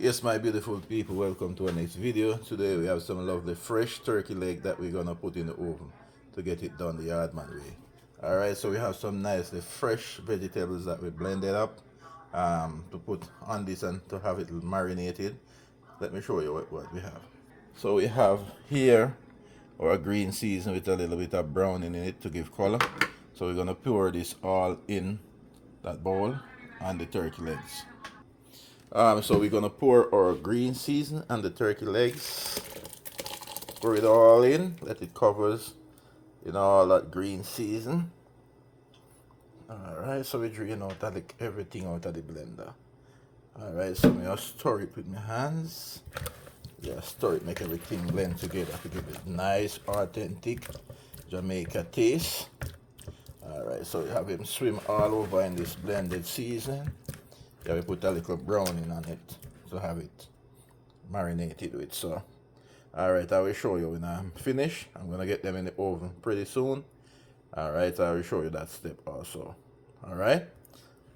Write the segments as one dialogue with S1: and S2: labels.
S1: Yes, my beautiful people, welcome to our next video. Today we have some lovely fresh turkey leg that we're gonna put in the oven to get it done the yard man way. Alright, so we have some nicely fresh vegetables that we blended up to put on this and to have it marinated. Let me show you what we have. So we have here our green season with a little bit of browning in it to give color. So we're gonna pour this all in that bowl and the turkey legs. So we're gonna pour our green season and the turkey legs. Pour it all in, let it covers all that green season. Alright, so we drain out everything out of the blender. Alright, so I'm gonna stir it with my hands. Yeah, stir it, make everything blend together to give it nice, authentic Jamaican taste. Alright, so we have him swim all over in this blended season. Yeah, we put a little browning on it to have it marinated with. So, alright, I will show you when I'm finished. I'm gonna get them in the oven pretty soon. Alright, I will show you that step also. Alright,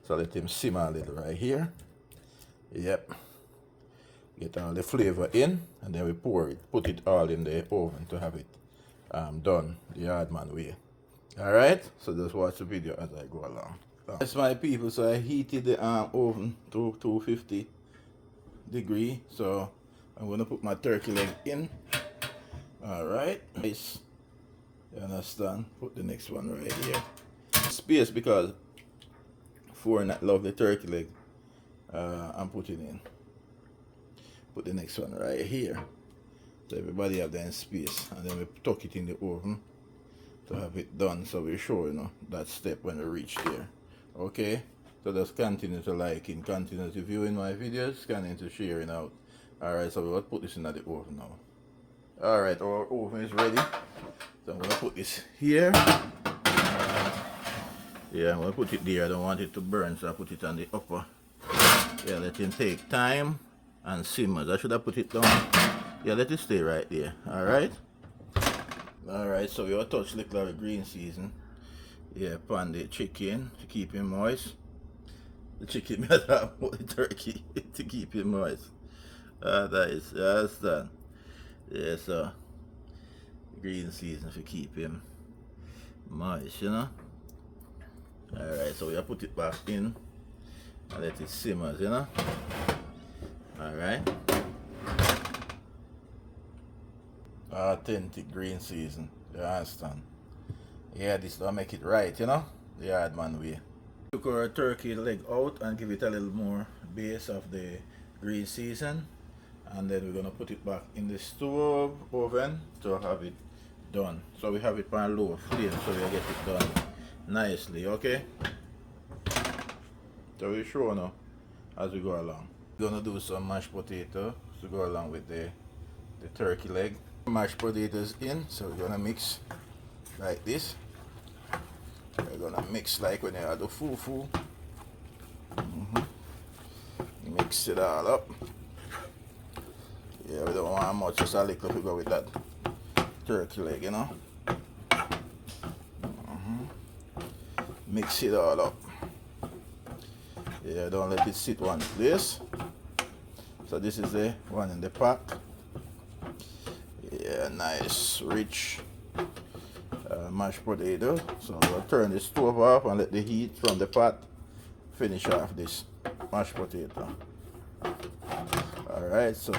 S1: so let him simmer a little right here. Yep, get all the flavor in, and then we pour it, put it all in the oven to have it done the hard man way. Alright, so just watch the video as I go along. That's my people, so I heated the oven to 250 degree. So I'm gonna put my turkey leg in. Alright, nice. You understand? Put the next one right here. Space because for that lovely turkey leg, I'm putting in. Put the next one right here. So everybody have that space, and then we tuck it in the oven to have it done. So we show that step when we reach there. Okay, so just continue to liking, continue to viewing my videos, continue to sharing out. Alright, so we'll put this in the oven now. Alright, our oven is ready. So I'm gonna put this here. Yeah, I'm gonna put it there. I don't want it to burn, so I put it on the upper. Yeah, let it take time and simmer. I should have put it down. Yeah, let it stay right there. Alright. Alright, so we'll touch little green season. Yeah, pan the chicken to keep it moist. The chicken must have more turkey to keep it moist. That's done. Yeah, so green season to keep him moist, Alright, so we'll put it back in and let it simmer, Alright. Authentic green season, you understand? Yeah, this will make it right, the hard man way. Took our turkey leg out and give it a little more base of the green season, and then we're gonna put it back in the stove oven to have it done. So we have it on low flame so we'll get it done nicely, okay? So we'll show now as we go along. We're gonna do some mashed potato to go along with the turkey leg. Mashed potatoes in, so we're gonna mix like this. We're gonna mix like when you have the fufu. Mix it all up. Yeah, we don't want much, just a little to go with that turkey leg, Mix it all up. Yeah, don't let it sit one place. So this is the one in the pot. Yeah, nice, rich mashed potato. So we'll turn the stove off and let the heat from the pot finish off this mashed potato. Alright, so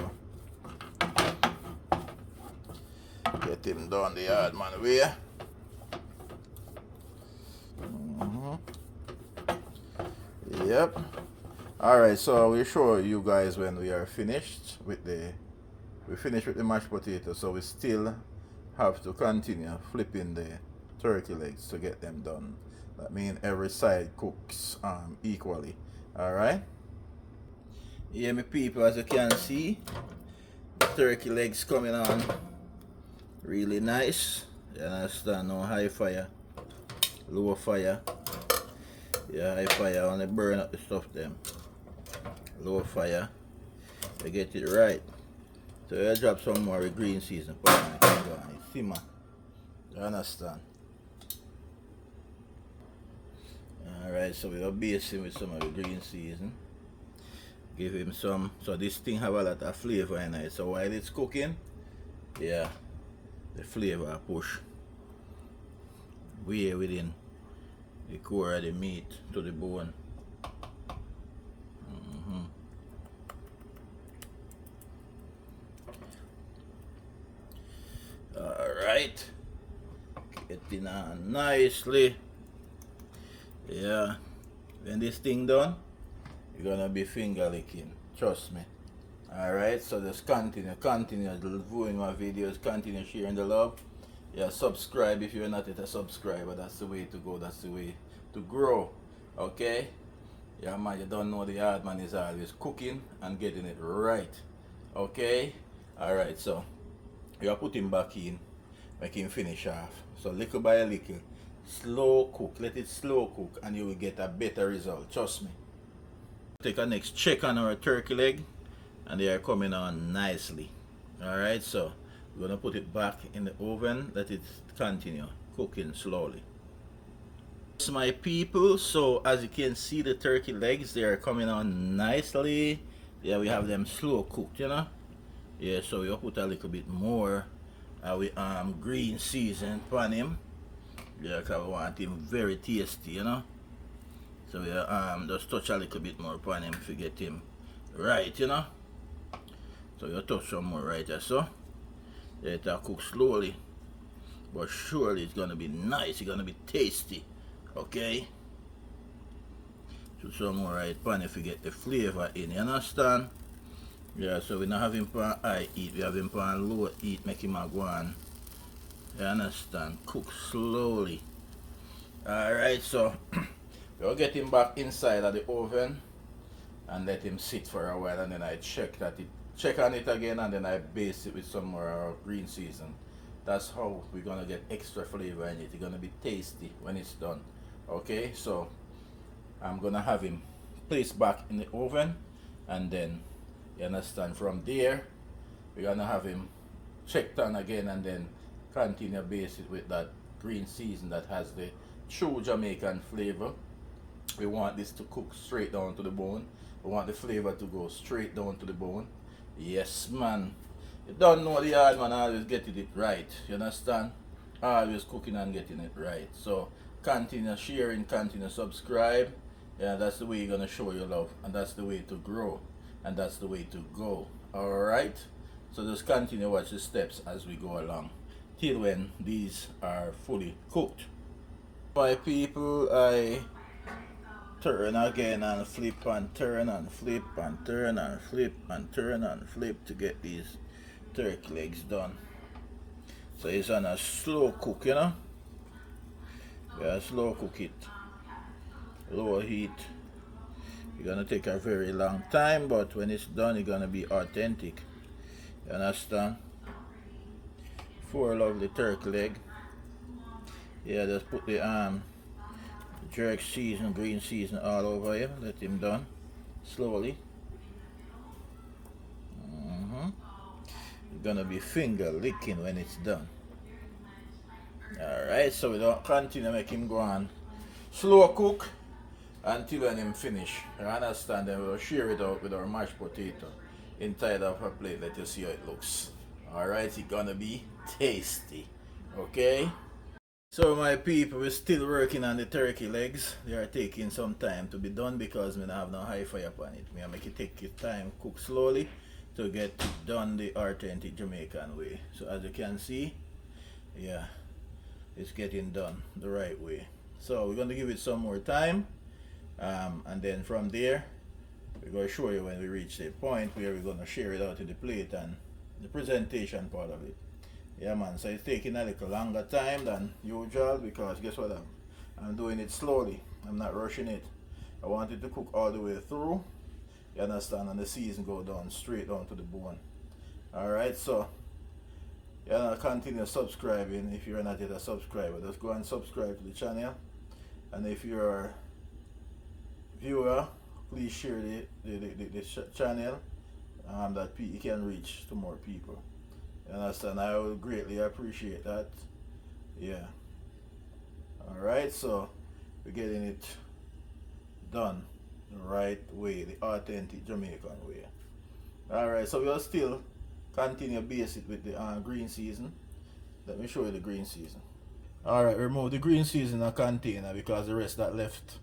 S1: get him done the hard man way. Yep. Alright, so we'll show you guys when we are finished with the mashed potato. So we still have to continue flipping the turkey legs to get them done. That means every side cooks equally. Alright. Yeah, my people, as you can see, the turkey legs coming on really nice. You understand? No high fire, low fire. Yeah, high fire only burn up the stuff them. Low fire, to get it right. So you drop some more green season simmer. You understand? Alright, so we'll base it with some of the green season. Give him some, so this thing have a lot of flavor in it. So while it's cooking, yeah, the flavor push way within the core of the meat to the bone. Alright, getting on nicely. Yeah, when this thing done, you're gonna be finger licking, trust me. Alright, so just continue viewing my videos, continue sharing the love. Yeah, subscribe if you're not yet a subscriber. That's the way to go, that's the way to grow. Okay? Yeah man, you don't know the hard man is always cooking and getting it right. Okay? Alright, so you put him back in, make him finish off. So little by little, slow cook, let it slow cook and you will get a better result, trust me. Take a next check on our turkey leg and they are coming on nicely. Alright, so we're gonna put it back in the oven, let it continue cooking slowly. It's my people, so as you can see the turkey legs, they are coming on nicely. Yeah, we have them slow cooked, you know. Yeah, so we'll put a little bit more with green season on him. Yeah, because we want him very tasty, you know. So we just touch a little bit more on him to get him right, you know. So you touch some more right there, so let it cook slowly, but surely it's gonna be nice, it's gonna be tasty. Okay, so some more right pan if you get the flavor in, you understand? Yeah, so we not have him pan high heat, we have him pan low heat, make him go on. You understand? Cook slowly. Alright, so we'll get him back inside of the oven and let him sit for a while, and then I check on it again, and then I base it with some more green season. That's how we're gonna get extra flavor in it. It's gonna be tasty when it's done. Okay, so I'm gonna have him placed back in the oven, and then you understand, from there we're gonna have him checked on again, and then continue base it with that green season that has the true Jamaican flavor. We want this to cook straight down to the bone. We want the flavor to go straight down to the bone. Yes man, you don't know the hard man always getting it right, you understand? Always cooking and getting it right. So continue sharing, continue subscribe. Yeah, that's the way you're gonna show your love, and that's the way to grow, and that's the way to go. Alright, so just continue watch the steps as we go along till when these are fully cooked. My people, I turn again and flip and turn and flip and turn and flip and turn and flip to get these turkey legs done. So it's on a slow cook, you know. We are slow cook it, low heat. It's gonna take a very long time, but when it's done it's gonna be authentic. You understand? 4 lovely turkey leg. Yeah, just put the jerk season, green season all over him. Let him done slowly. It's gonna be finger licking when it's done. Alright, so we don't continue make him go on slow cook until when him finish. You understand? Then we'll share it out with our mashed potato inside of a plate. Let you see how it looks. Alright, it's gonna be tasty. Okay? So my people, we're still working on the turkey legs. They are taking some time to be done because we don't have no high fire upon it. I make it take your time, cook slowly to get it done the authentic Jamaican way. So as you can see, yeah, it's getting done the right way. So we're going to give it some more time, and then from there we're going to show you when we reach the point where we're going to share it out to the plate and the presentation part of it. Yeah man, so it's taking a little longer time than usual because guess what, I'm doing it slowly. I'm not rushing it. I want it to cook all the way through, you understand, and the season go down straight down to the bone. Alright, so yeah, continue subscribing. If you're not yet a subscriber, just go and subscribe to the channel, and if you're a viewer, please share the channel that you can reach to more people. You understand? I would greatly appreciate that. Yeah. Alright, so we're getting it done right way, the authentic Jamaican way. Alright, so we'll still continue base it with the green season. Let me show you the green season. Alright, remove the green season in a container because the rest that left,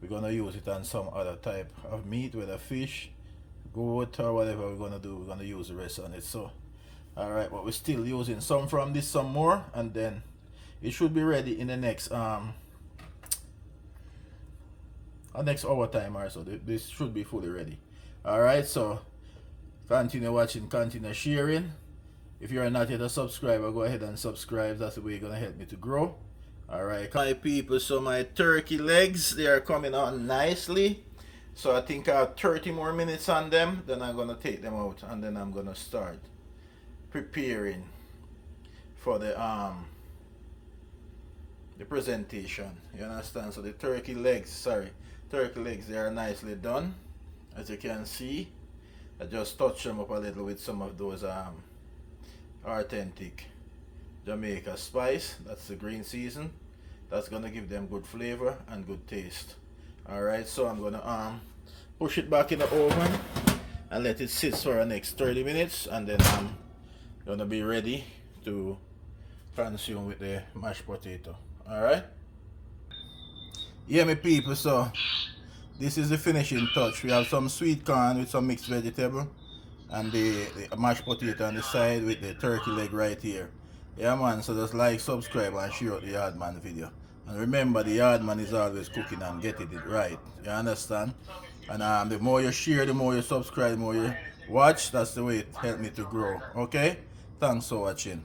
S1: we're gonna use it on some other type of meat, whether fish, goat, or whatever we're gonna do. We're gonna use the rest on it. So, alright, but we're still using some from this, some more, and then it should be ready in the next next hour time or so. This should be fully ready. Alright, so continue watching, continue sharing. If you're not yet a subscriber, go ahead and subscribe. That's the way you're gonna help me to grow. Alright, my people, so my turkey legs, they are coming on nicely. So I think I have 30 more minutes on them, then I'm gonna take them out, and then I'm gonna start preparing for the presentation. You understand? So the turkey legs, they are nicely done. As you can see, I just touch them up a little with some of those authentic Jamaica spice. That's the green season. That's gonna give them good flavor and good taste. Alright, so I'm gonna push it back in the oven and let it sit for the next 30 minutes, and then I'm gonna be ready to consume with the mashed potato. Alright, yeah, my people, so this is the finishing touch. We have some sweet corn with some mixed vegetable, and the mashed potato on the side with the turkey leg right here. Yeah, man, so just like, subscribe, and share out the Yardman video. And remember, the Yardman is always cooking and getting it right. You understand? And the more you share, the more you subscribe, the more you watch. That's the way it helps me to grow. Okay? Thanks for watching.